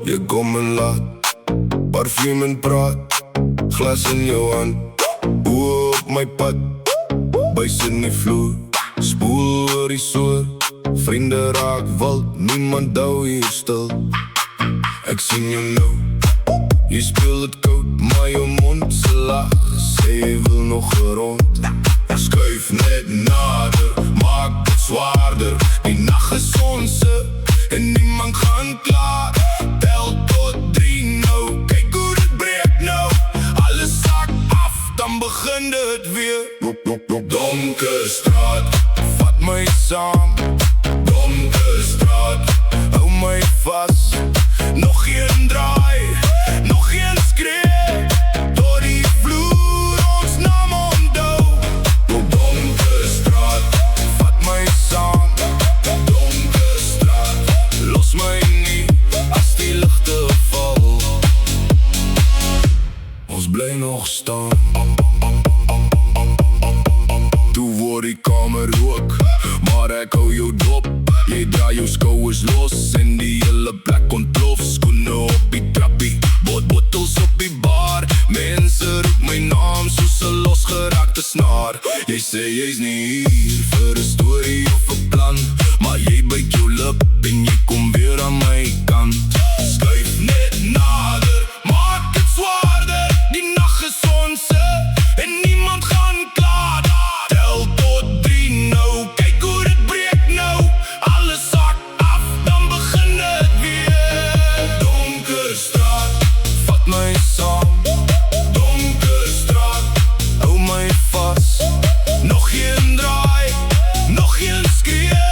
Je kom en laat, parfuum en praat, glas in jou hand, oe op my pad, buis in die vloer, spoel oor die soor, vriende raak wild, niemand hou hier stil. Ek sien jou nou, jy speel het koud, maar jou mond se lag, sê jy wil nog rond. Skuif net nader, maak het zwaarder, die nacht is onse, en niemand gaan klaar. Tel tot 3 nou, kyk hoe dit breek nou, alles sak af, dan begin dit weer. Donker straat, vat my saam, donker straat, hou my vas, nog een draai, nog een skree, door die vloer ons naam onthou. Donker straat, vat my saam, donker straat, los my nie, as die ligte val. Ons bly nog staan, toe word die kamer rook, maar ek hou jou dop. Jy draai jou skouers los en die hele plek ontplof. Skoene op die trappie, bottels op die bar, mense roep my naam soos 'n losgeraakte snaar. Jy sê jy's nie hier vir 'n storie of 'n plan, maar jy byt jou lip en jy kom weer aan my kant. Skuif net nader, maak het zwaarder, die nacht is onse, en niemand gaan klaar. Tel tot 3 nou, kyk hoe dit breek nou, alles sak af, dan begin het weer. Donker straat, vat my saam, donker straat, hou my vas, nog een draai, nog een skree,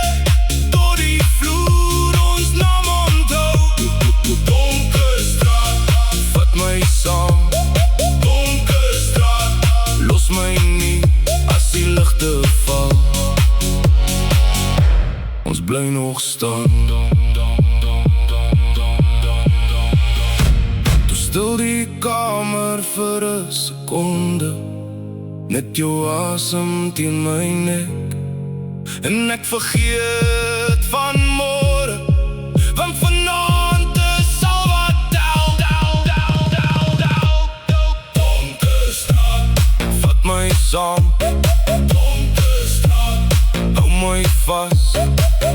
door die vloer ons naam onthou. Donker straat, vat my saam, donker straat, los my nie, as die ligte val. Ons bly nog staan, toe stil die kamer vir 'n sekonde, net jou asem teen my nek, en ek vergeet van môre, want vanaand is al wat tel. Donker straat, vat my saam, donker straat, hou my vas,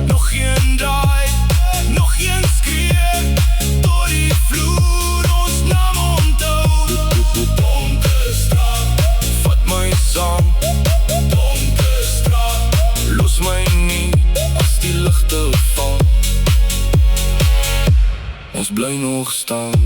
nog een draai, nog een skree, door die vloer ons naam onthou. Donker straat, vat my saam, donker straat, los my nie, as die ligte val. Ons bly nog staan.